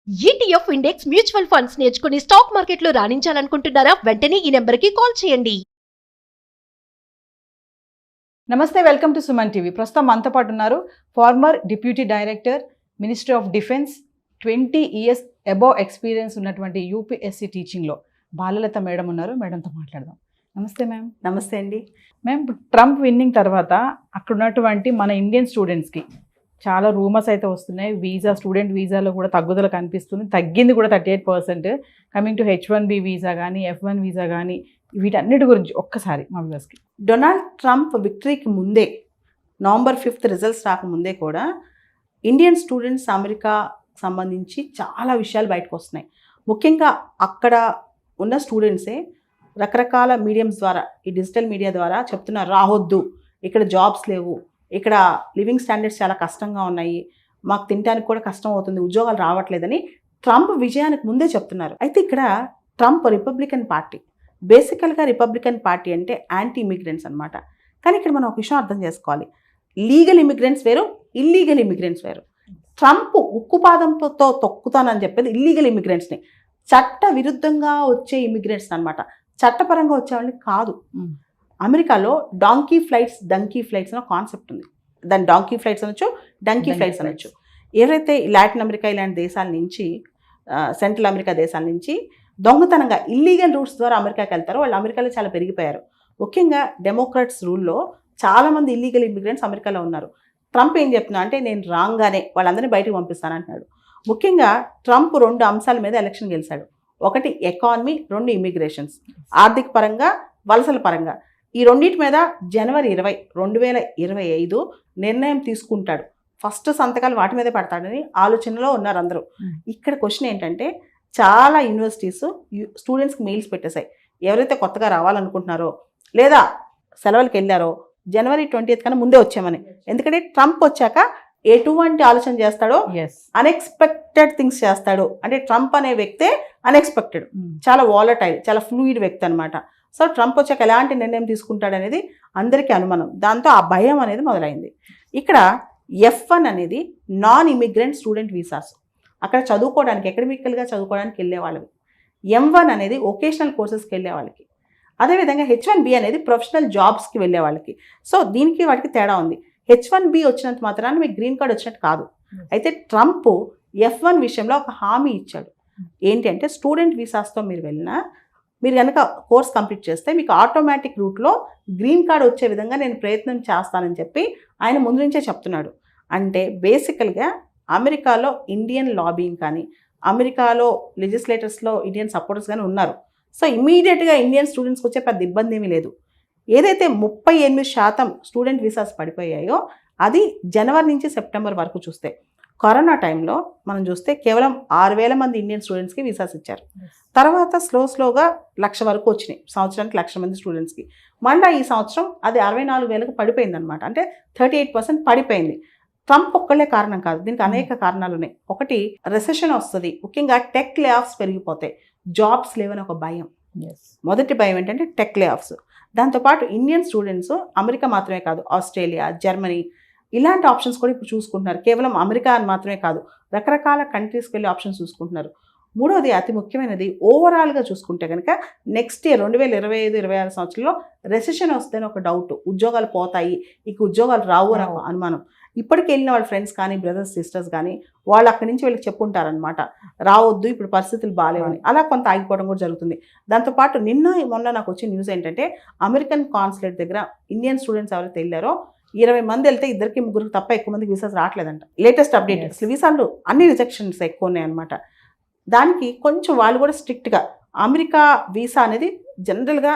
ETF index mutual funds నేర్చుకుని stock మార్కెట్లో రాణించాలనుకుంటున్నారా? వెంటనే ఈ నెంబర్కి కాల్ చేయండి. నమస్తే, వెల్కమ్ టు సుమన్ టీవీ. ప్రస్తుతం మనతో పాటు ఉన్నారు former deputy director, ministry of defence, 20 years above experience ఉన్నటువంటి యూపీఎస్సీ టీచింగ్లో బాలలత మేడం ఉన్నారు. మేడంతో మాట్లాడదాం. నమస్తే మ్యామ్. నమస్తే అండి. మ్యామ్, ట్రంప్ విన్నింగ్ తర్వాత అక్కడ ఉన్నటువంటి మన ఇండియన్ స్టూడెంట్స్కి చాలా రూమర్స్ అయితే వస్తున్నాయి. స్టూడెంట్ వీసాలో కూడా తగ్గుదల కనిపిస్తుంది, తగ్గింది కూడా 38%. కమింగ్ టు H1B వీసా కానీ, F1 వీసా కానీ, వీటన్నిటి గురించి ఒక్కసారి మా వ్యూవర్స్కి. డొనాల్డ్ ట్రంప్ విక్టరీకి ముందే, November 5th రిజల్ట్స్ రాకముందే కూడా ఇండియన్ స్టూడెంట్స్ అమెరికా సంబంధించి చాలా విషయాలు బయటకు వస్తున్నాయి. ముఖ్యంగా అక్కడ ఉన్న స్టూడెంట్సే రకరకాల మీడియంస్ ద్వారా, ఈ డిజిటల్ మీడియా ద్వారా చెప్తున్నారు, రావద్దు, ఇక్కడ జాబ్స్ లేవు, ఇక్కడ లివింగ్ స్టాండర్డ్స్ చాలా కష్టంగా ఉన్నాయి, మాకు తినడానికి కూడా కష్టం అవుతుంది, ఉద్యోగాలు రావట్లేదని ట్రంప్ విజయానికి ముందే చెప్తున్నారు. అయితే ఇక్కడ ట్రంప్ రిపబ్లికన్ పార్టీ, బేసికల్గా రిపబ్లికన్ పార్టీ అంటే యాంటీ ఇమిగ్రెంట్స్ అనమాట. కానీ ఇక్కడ మనం ఒక విషయం అర్థం చేసుకోవాలి, లీగల్ ఇమిగ్రెంట్స్ వేరు, ఇల్లీగల్ ఇమిగ్రెంట్స్ వేరు. ట్రంప్ ఉక్కుపాదంతో తొక్కుతానని చెప్పేది ఇల్లీగల్ ఇమిగ్రెంట్స్ని, చట్ట విరుద్ధంగా వచ్చే ఇమిగ్రెంట్స్ అనమాట, చట్టపరంగా వచ్చేవాళ్ళని కాదు. అమెరికాలో డంకీ ఫ్లైట్స్ అనే కాన్సెప్ట్ ఉంది. దాన్ని డాంకీ ఫ్లైట్స్ అనొచ్చు, డంకీ ఫ్లైట్స్ అనొచ్చు. ఎవరైతే లాటిన్ అమెరికా ఇలాంటి దేశాల నుంచి, సెంట్రల్ అమెరికా దేశాల నుంచి దొంగతనంగా ఇల్లీగల్ రూట్స్ ద్వారా అమెరికాకి వెళ్తారో వాళ్ళు అమెరికాలో చాలా పెరిగిపోయారు. ముఖ్యంగా డెమోక్రాట్స్ రూల్లో చాలామంది ఇల్లీగల్ ఇమిగ్రెంట్స్ అమెరికాలో ఉన్నారు. ట్రంప్ ఏం చెప్తున్నా అంటే, నేను రాగానే వాళ్ళందరినీ బయటకు పంపిస్తానంటున్నాడు. ముఖ్యంగా ట్రంప్ 2 అంశాల మీద ఎలక్షన్ గెలిచాడు. ఒకటి ఎకానమీ, 2 ఇమిగ్రేషన్స్, ఆర్థిక పరంగా, వలసల పరంగా. ఈ రెండింటి మీద January 20, 2025 నిర్ణయం తీసుకుంటాడు. ఫస్ట్ సంతకాలు వాటి మీదే పడతాడని ఆలోచనలో ఉన్నారు అందరూ. ఇక్కడ క్వశ్చన్ ఏంటంటే, చాలా యూనివర్సిటీస్ స్టూడెంట్స్కి మెయిల్స్ పెట్టేశాయి, ఎవరైతే కొత్తగా రావాలనుకుంటున్నారో లేదా సెలవులకు వెళ్ళారో January 20th కన్నా ముందే వచ్చామని. ఎందుకంటే ట్రంప్ వచ్చాక ఎటువంటి ఆలోచన చేస్తాడో, అన్ఎక్స్పెక్టెడ్ థింగ్స్ చేస్తాడు. అంటే ట్రంప్ అనే వ్యక్తే అన్ఎక్స్పెక్టెడ్, చాలా వాలటైల్, చాలా ఫ్లూయిడ్ వ్యక్తి అనమాట. సో ట్రంప్ వచ్చాక ఎలాంటి నిర్ణయం తీసుకుంటాడనేది అందరికీ అనుమానం. దాంతో ఆ భయం అనేది మొదలైంది. ఇక్కడ F1 అనేది నాన్ ఇమిగ్రెంట్ స్టూడెంట్ వీసాస్, అక్కడ చదువుకోవడానికి, అకాడమికల్గా చదువుకోవడానికి వెళ్ళే వాళ్ళవి. M1 అనేది వొకేషనల్ కోర్సెస్కి వెళ్ళే వాళ్ళకి. అదేవిధంగా H1B అనేది ప్రొఫెషనల్ జాబ్స్కి వెళ్ళే వాళ్ళకి. సో దీనికి వాటికి తేడా ఉంది. H1B వచ్చినంత మాత్రాన మీకు గ్రీన్ కార్డ్ వచ్చినట్టు కాదు. అయితే ట్రంప్ F1 విషయంలో ఒక హామీ ఇచ్చాడు. ఏంటి అంటే, స్టూడెంట్ వీసాస్తో మీరు వెళ్ళినా, మీరు కనుక కోర్స్ కంప్లీట్ చేస్తే మీకు ఆటోమేటిక్ రూట్లో గ్రీన్ కార్డ్ వచ్చే విధంగా నేను ప్రయత్నం చేస్తానని చెప్పి ఆయన ముందు నుంచే చెప్తున్నాడు. అంటే బేసికల్గా అమెరికాలో ఇండియన్ లాబింగ్ కానీ, అమెరికాలో లెజిస్లేటర్స్లో ఇండియన్ సపోర్టర్స్ కానీ ఉన్నారు. సో ఇమీడియట్గా ఇండియన్ స్టూడెంట్స్కి వచ్చే పెద్ద ఇబ్బంది ఏమీ లేదు. ఏదైతే 38% స్టూడెంట్ వీసాస్ పడిపోయాయో అది జనవరి నుంచి సెప్టెంబర్ వరకు చూస్తే, కరోనా టైంలో మనం చూస్తే కేవలం 6,000 మంది ఇండియన్ స్టూడెంట్స్కి వీసాస్ ఇచ్చారు. తర్వాత స్లోగా 1,00,000 వరకు వచ్చినాయి, సంవత్సరానికి 1,00,000 మంది స్టూడెంట్స్కి. మళ్ళీ ఈ సంవత్సరం అది 64,000కి పడిపోయింది అనమాట. అంటే 38% పడిపోయింది. ట్రంప్ ఒక్కళ్ళే కారణం కాదు, దీనికి అనేక కారణాలు ఉన్నాయి. ఒకటి, రెసెషన్ వస్తుంది, ముఖ్యంగా టెక్ లే ఆఫ్స్ పెరిగిపోతాయి, జాబ్స్ లేవని ఒక భయం. మొదటి భయం ఏంటంటే టెక్ లే ఆఫ్స్. దాంతోపాటు ఇండియన్ స్టూడెంట్స్ అమెరికా మాత్రమే కాదు, ఆస్ట్రేలియా, జర్మనీ ఇలాంటి ఆప్షన్స్ కూడా ఇప్పుడు చూసుకుంటున్నారు. కేవలం అమెరికా అని మాత్రమే కాదు, రకరకాల కంట్రీస్కి వెళ్ళి ఆప్షన్స్ చూసుకుంటున్నారు. మూడవది, అతి ముఖ్యమైనది, ఓవరాల్గా చూసుకుంటే కనుక నెక్స్ట్ ఇయర్ 2025-26 సంవత్సరంలో రెసెషన్ వస్తేనే ఒక డౌట్, ఉద్యోగాలు పోతాయి, ఇక ఉద్యోగాలు రావు అని ఒక అనుమానం. ఇప్పటికి వెళ్ళిన వాళ్ళ ఫ్రెండ్స్ కానీ, బ్రదర్స్ సిస్టర్స్ కానీ, వాళ్ళు అక్కడి నుంచి వీళ్ళకి చెప్పుంటారనమాట, రావద్దు, ఇప్పుడు పరిస్థితులు బాగాలేవని. అలా కొంత ఆగిపోవడం కూడా జరుగుతుంది. దాంతోపాటు మొన్న నాకు వచ్చిన న్యూస్ ఏంటంటే, అమెరికన్ కాన్సులేట్ దగ్గర ఇండియన్ స్టూడెంట్స్ ఎవరైతే వెళ్ళారో 20 మంది వెళ్తే 2-3 తప్ప ఎక్కువ మందికి వీసాస్ రావట్లేదంట. Latest update. అసలు వీసాలు అన్ని రిజెక్షన్స్ ఎక్కువ ఉన్నాయన్నమాట. దానికి కొంచెం వాళ్ళు కూడా స్ట్రిక్ట్గా, అమెరికా వీసా అనేది జనరల్గా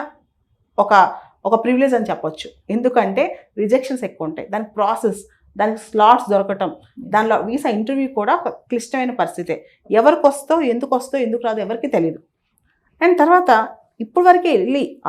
ఒక ప్రివిలేజ్ అని చెప్పొచ్చు. ఎందుకంటే రిజెక్షన్స్ ఎక్కువ ఉంటాయి, దానికి ప్రాసెస్, దానికి స్లాట్స్ దొరకటం, దానిలో వీసా ఇంటర్వ్యూ కూడా ఒక క్లిష్టమైన పరిస్థితే. ఎవరికి వస్తో, ఎందుకు రాదో ఎవరికి తెలియదు. అండ్ తర్వాత ఇప్పుడు వరకే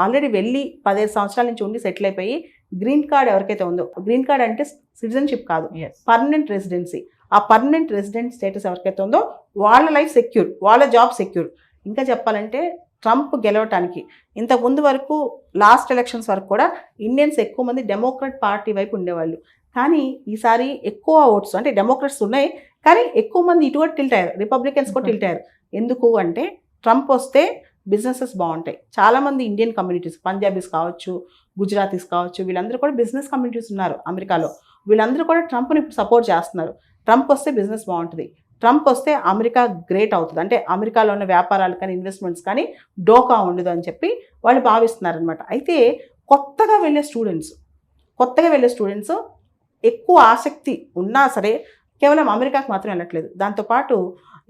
ఆల్రెడీ వెళ్ళి 15 సంవత్సరాల నుంచి ఉండి సెటిల్ అయిపోయి గ్రీన్ కార్డ్ ఎవరికైతే ఉందో, గ్రీన్ కార్డ్ అంటే సిటిజన్షిప్ కాదు, పర్మనెంట్ రెసిడెన్సీ, ఆ పర్మనెంట్ రెసిడెంట్ స్టేటస్ ఎవరికైతే ఉందో వాళ్ళ లైఫ్ సెక్యూర్, వాళ్ళ జాబ్ సెక్యూర్. ఇంకా చెప్పాలంటే ట్రంప్ గెలవటానికి ఇంతకుముందు వరకు లాస్ట్ ఎలక్షన్స్ వరకు కూడా ఇండియన్స్ ఎక్కువ మంది డెమోక్రాట్ పార్టీ వైపు ఉండేవాళ్ళు. కానీ ఈసారి ఎక్కువ ఓట్స్ అంటే డెమోక్రాట్స్ ఉన్నాయి, కానీ ఎక్కువ మంది ఇటు కూడా టిల్ట్ అయ్యారు, రిపబ్లికన్స్ కూడా టిల్ట్ అయ్యారు. ఎందుకు అంటే ట్రంప్ వస్తే బిజినెసెస్ బాగుంటాయి. చాలామంది ఇండియన్ కమ్యూనిటీస్, పంజాబీస్ కావచ్చు, గుజరాతీస్ కావచ్చు, వీళ్ళందరూ కూడా బిజినెస్ కమ్యూనిటీస్ ఉన్నారు అమెరికాలో. వీళ్ళందరూ కూడా ట్రంప్ని ఇప్పుడు సపోర్ట్ చేస్తున్నారు. ట్రంప్ వస్తే బిజినెస్ బాగుంటుంది, ట్రంప్ వస్తే అమెరికా గ్రేట్ అవుతుంది, అంటే అమెరికాలో ఉన్న వ్యాపారాలు కానీ ఇన్వెస్ట్మెంట్స్ కానీ డోకా ఉండదు అని చెప్పి వాళ్ళు భావిస్తున్నారు అనమాట. అయితే కొత్తగా వెళ్ళే స్టూడెంట్స్ ఎక్కువ ఆసక్తి ఉన్నా సరే కేవలం అమెరికాకి మాత్రం వెళ్ళట్లేదు. దాంతోపాటు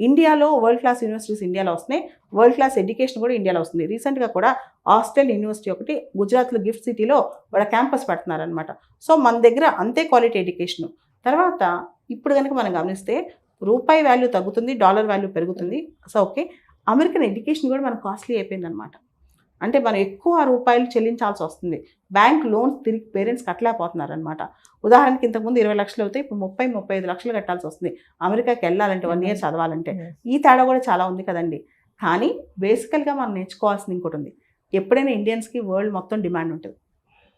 ఇండియాలో వరల్డ్ క్లాస్ యూనివర్సిటీస్ ఇండియాలో వస్తున్నాయి, వరల్డ్ క్లాస్ ఎడ్యుకేషన్ కూడా ఇండియాలో వస్తుంది. రీసెంట్గా కూడా ఆస్ట్రేల్ యూనివర్సిటీ ఒకటి గుజరాత్లో గిఫ్ట్ సిటీలో వాళ్ళ క్యాంపస్ పెడుతున్నారనమాట. సో మన దగ్గర అంతే క్వాలిటీ ఎడ్యుకేషన్. తర్వాత ఇప్పుడు కనుక మనం గమనిస్తే రూపాయి వాల్యూ తగ్గుతుంది, డాలర్ వాల్యూ పెరుగుతుంది. సో ఓకే, అమెరికన్ ఎడ్యుకేషన్ కూడా మనకు కాస్ట్లీ అయిపోయింది అనమాట. అంటే మనం ఎక్కువ రూపాయలు చెల్లించాల్సి వస్తుంది. బ్యాంక్ లోన్స్ తిరిగి పేరెంట్స్ కట్టలేకపోతున్నారు అనమాట. ఉదాహరణకి ఇంతకుముందు 20 లక్షలు అవుతాయి, ఇప్పుడు 30-35 లక్షలు కట్టాల్సి వస్తుంది అమెరికాకి వెళ్ళాలంటే, 1 year చదవాలంటే. ఈ తేడా కూడా చాలా ఉంది కదండి. కానీ బేసికల్గా మనం నేర్చుకోవాల్సింది ఇంకోటి ఉంది. ఎప్పుడైనా ఇండియన్స్కి వరల్డ్ మొత్తం డిమాండ్ ఉంటుంది,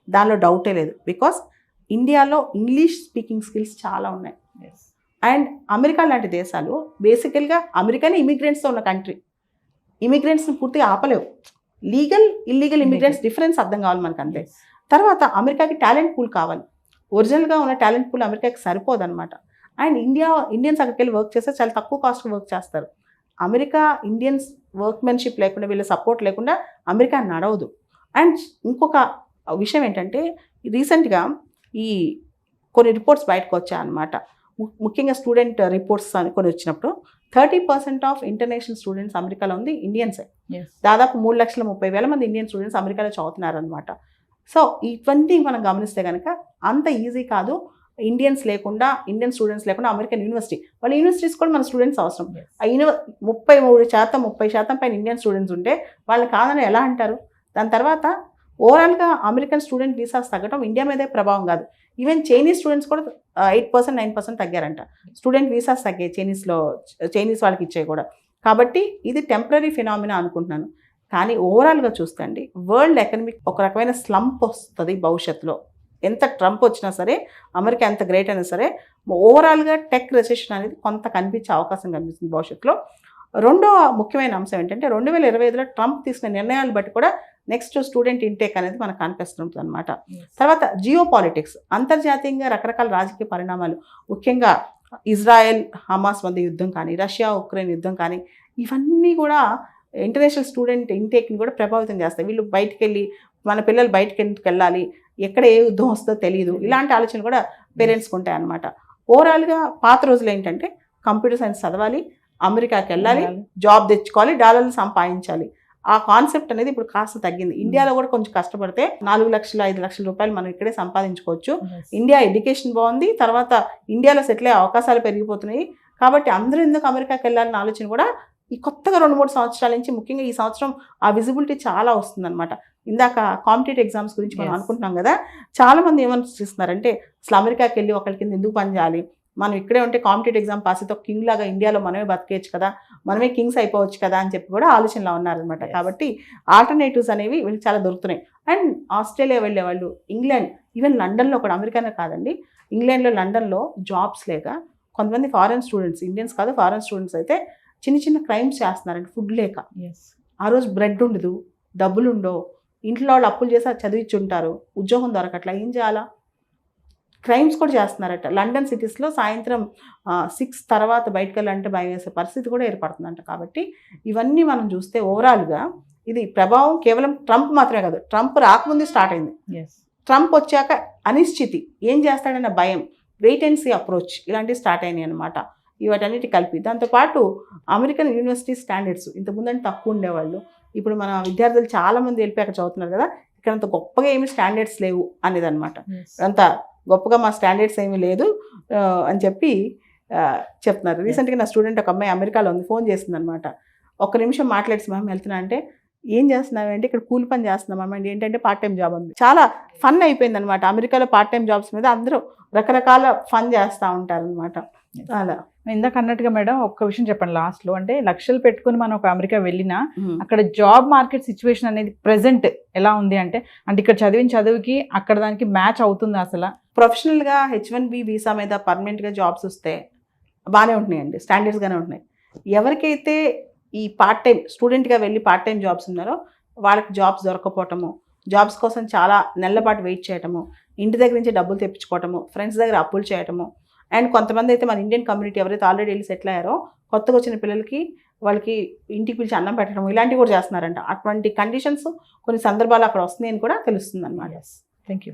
దానిలో డౌటే లేదు. బికాస్ ఇండియాలో ఇంగ్లీష్ స్పీకింగ్ స్కిల్స్ చాలా ఉన్నాయి. అండ్ అమెరికా లాంటి దేశాలు బేసికల్గా అమెరికానే ఇమిగ్రెంట్స్తో ఉన్న కంట్రీ. ఇమిగ్రెంట్స్ని పూర్తిగా ఆపలేవు. లీగల్ ఇల్లీగల్ ఇమిగ్రెంట్స్ డిఫరెన్స్ అర్థం కావాలి మనకు అంతే. తర్వాత అమెరికాకి టాలెంట్ పూల్ కావాలి. ఒరిజినల్గా ఉన్న టాలెంట్ పూల్ అమెరికాకి సరిపోదు అనమాట. అండ్ ఇండియన్స్ అక్కడికి వెళ్ళి వర్క్ చేస్తే చాలా తక్కువ కాస్ట్కి వర్క్ చేస్తారు. అమెరికా ఇండియన్స్ వర్క్మెన్షిప్ లేకుండా, వీళ్ళ సపోర్ట్ లేకుండా అమెరికా నడవదు. అండ్ ఇంకొక విషయం ఏంటంటే రీసెంట్గా ఈ కొన్ని రిపోర్ట్స్ బయటకు వచ్చాయన్నమాట. ముఖ్యంగా స్టూడెంట్ రిపోర్ట్స్ అని కొన్ని వచ్చినప్పుడు 30% ఆఫ్ ఇంటర్నేషనల్ స్టూడెంట్స్ అమెరికాలో ఉంది ఇండియన్సే. దాదాపు 3,30,000 మంది ఇండియన్ స్టూడెంట్స్ అమెరికాలో చదువుతున్నారు అనమాట. సో ఇవన్నీ మనం గమనిస్తే కనుక అంత ఈజీ కాదు ఇండియన్ స్టూడెంట్స్ లేకుండా అమెరికన్ యూనివర్సిటీ, వాళ్ళ యూనివర్సిటీస్ కూడా మన స్టూడెంట్స్ అవసరం. 30% పైన ఇండియన్ స్టూడెంట్స్ ఉంటే వాళ్ళని కాదని ఎలా అంటారు? దాని తర్వాత ఓవరాల్గా అమెరికన్ స్టూడెంట్ వీసాస్ తగ్గడం ఇండియా మీదే ప్రభావం కాదు, ఈవెన్ చైనీస్ స్టూడెంట్స్ కూడా 8%-9% తగ్గారంట. స్టూడెంట్ వీసాస్ తగ్గాయి చైనీస్ వాళ్ళకి ఇచ్చాయి కూడా. కాబట్టి ఇది టెంపరీ ఫినామినా అనుకుంటున్నాను. కానీ ఓవరాల్గా చూస్తే అండి వరల్డ్ ఎకనమిక్ ఒక రకమైన స్లంప్ వస్తుంది భవిష్యత్తులో. ఎంత ట్రంప్ వచ్చినా సరే, అమెరికా ఎంత గ్రేట్ అయినా సరే, ఓవరాల్గా టెక్ రెసెషన్ అనేది కొంత కనిపించే అవకాశం కనిపిస్తుంది భవిష్యత్తులో. రెండో ముఖ్యమైన అంశం ఏంటంటే 2025లో ట్రంప్ తీసుకున్న నిర్ణయాలు బట్టి కూడా నెక్స్ట్ స్టూడెంట్ ఇంటేక్ అనేది మనకు కనిపిస్తుంది అనమాట. తర్వాత జియో పాలిటిక్స్, అంతర్జాతీయంగా రకరకాల రాజకీయ పరిణామాలు, ముఖ్యంగా ఇజ్రాయెల్ హమాస్ మధ్య యుద్ధం కానీ, రష్యా ఉక్రెయిన్ యుద్ధం కానీ, ఇవన్నీ కూడా ఇంటర్నేషనల్ స్టూడెంట్ ఇంటేక్ని కూడా ప్రభావితం చేస్తాయి. వీళ్ళు బయటికి వెళ్ళి మన పిల్లలు బయటికి ఎందుకు వెళ్ళాలి, ఎక్కడ ఏ యుద్ధం వస్తుందో తెలియదు, ఇలాంటి ఆలోచనలు కూడా పేరెంట్స్కి ఉంటాయి అన్నమాట. ఓవరాల్గా పాత రోజులు ఏంటంటే కంప్యూటర్ సైన్స్ చదవాలి, అమెరికాకి వెళ్ళాలి, జాబ్ తెచ్చుకోవాలి, డాలర్లు సంపాదించాలి. ఆ కాన్సెప్ట్ అనేది ఇప్పుడు కాస్త తగ్గింది. ఇండియాలో కూడా కొంచెం కష్టపడితే 4 లక్షలు 5 లక్షల రూపాయలు మనం ఇక్కడే సంపాదించుకోవచ్చు. ఇండియా ఎడ్యుకేషన్ బాగుంది, తర్వాత ఇండియాలో సెటిల్ అయ్యే అవకాశాలు పెరిగిపోతున్నాయి. కాబట్టి అందరూ ఎందుకు అమెరికాకి వెళ్ళాలన్న ఆలోచన కూడా ఈ కొత్తగా 2-3 సంవత్సరాల నుంచి, ముఖ్యంగా ఈ సంవత్సరం ఆ విజిబిలిటీ చాలా వస్తుందన్నమాట. ఇందాక కాంపిటేటివ్ ఎగ్జామ్స్ గురించి మనం అనుకుంటున్నాం కదా, చాలామంది ఏమనిపిస్తున్నారంటే అసలు అమెరికాకి వెళ్ళి ఒకరి కింద ఎందుకు పని చేయాలి, మనం ఇక్కడే ఉంటే కాంపిటేటివ్ ఎగ్జామ్ పాస్ అయితే కింగ్ లాగా ఇండియాలో మనమే బతికేయచ్చు కదా, మనమే కింగ్స్ అయిపోవచ్చు కదా అని చెప్పి కూడా ఆలోచనలో ఉన్నారనమాట. కాబట్టి ఆల్టర్నేటివ్స్ అనేవి వీళ్ళకి చాలా దొరుకుతున్నాయి. అండ్ ఆస్ట్రేలియా వెళ్ళే వాళ్ళు, ఇంగ్లాండ్, ఈవెన్ లండన్లో కూడా, అమెరికానే కాదండి, ఇంగ్లాండ్లో లండన్లో జాబ్స్ లేక కొంతమంది ఫారెన్ స్టూడెంట్స్, ఇండియన్స్ కాదు ఫారెన్ స్టూడెంట్స్ అయితే చిన్న చిన్న క్రైమ్స్ చేస్తున్నారండి ఫుడ్ లేక. ఆ రోజు బ్రెడ్ ఉండదు, డబ్బులు ఉండవు, ఇంట్లో వాళ్ళు అప్పులు చేసి చదివించి ఉంటారు, ఉద్యోగం దొరకట్లా, ఏం చేయాలా, క్రైమ్స్ కూడా చేస్తున్నారట. లండన్ సిటీస్లో సాయంత్రం 6 తర్వాత బయటకు వెళ్ళాలంటే భయం వేసే పరిస్థితి కూడా ఏర్పడుతుందంట. కాబట్టి ఇవన్నీ మనం చూస్తే ఓవరాల్గా ఇది ప్రభావం కేవలం ట్రంప్ మాత్రమే కాదు, ట్రంప్ రాకముందే స్టార్ట్ అయింది. ట్రంప్ వచ్చాక అనిశ్చితి, ఏం చేస్తాడన్న భయం, వెయిట్ అండ్ సీ అప్రోచ్, ఇలాంటివి స్టార్ట్ అయినాయి అనమాట. ఇవన్నిటి కలిపి దాంతోపాటు అమెరికన్ యూనివర్సిటీ స్టాండర్డ్స్ ఇంతకుముందంటే తక్కువ ఉండేవాళ్ళు, ఇప్పుడు మన విద్యార్థులు చాలామంది వెళ్ళిపోయి అక్కడ చదువుతున్నారు కదా, ఇక్కడ అంత గొప్పగా ఏమి స్టాండర్డ్స్ లేవు అనేది అనమాట. అంత గొప్పగా మా స్టాండర్డ్స్ ఏమీ లేదు అని చెప్పి చెప్తున్నారు. రీసెంట్గా నా స్టూడెంట్ ఒక అమ్మాయి అమెరికాలో ఉంది, ఫోన్ చేస్తుంది అనమాట. 1 నిమిషం మాట్లాడేసి మ్యామ్ వెళ్తున్నా అంటే, ఏం చేస్తున్నావు అంటే, ఇక్కడ కూలి పని చేస్తున్నాం అమ్మ, ఏంటంటే పార్ట్ టైం జాబ్ ఉంది. చాలా ఫన్ అయిపోయింది అనమాట. అమెరికాలో పార్ట్ టైం జాబ్స్ మీద అందరూ రకరకాల ఫన్ చేస్తూ ఉంటారనమాట. అలా ఇందాక అన్నట్టుగా మేడం ఒక్క విషయం చెప్పండి లాస్ట్లో, అంటే లక్షలు పెట్టుకుని మనం ఒక అమెరికా వెళ్ళినా అక్కడ జాబ్ మార్కెట్ సిచ్యువేషన్ అనేది ప్రెసెంట్ ఎలా ఉంది అంటే ఇక్కడ చదివిన చదువుకి అక్కడ దానికి మ్యాచ్ అవుతుంది అసలు? ప్రొఫెషనల్గా H1B వీసా మీద పర్మనెంట్గా జాబ్స్ వస్తే బాగానే ఉంటున్నాయండి, స్టాండర్డ్స్గానే ఉంటున్నాయి. ఎవరికైతే ఈ పార్ట్ టైం స్టూడెంట్గా వెళ్ళి పార్ట్ టైం జాబ్స్ ఉన్నారో వాళ్ళకి జాబ్స్ దొరకపోవటము, జాబ్స్ కోసం చాలా నెలల పాటు వెయిట్ చేయటము, ఇంటి దగ్గర నుంచి డబ్బులు తెప్పించుకోవటము, ఫ్రెండ్స్ దగ్గర అప్పులు చేయటము, అండ్ కొంతమంది అయితే మన ఇండియన్ కమ్యూనిటీ ఎవరైతే ఆల్రెడీ వెళ్ళి సెటిల్ అయ్యారో కొత్తగా వచ్చిన పిల్లలకి వాళ్ళకి ఇంటికి పిలిచి అన్నం పెట్టడం ఇలాంటివి కూడా చేస్తున్నారంట. అటువంటి కండిషన్స్ కొన్ని సందర్భాలు అక్కడ వస్తున్నాయని కూడా తెలుస్తుంది అన్నమాట. Thank you.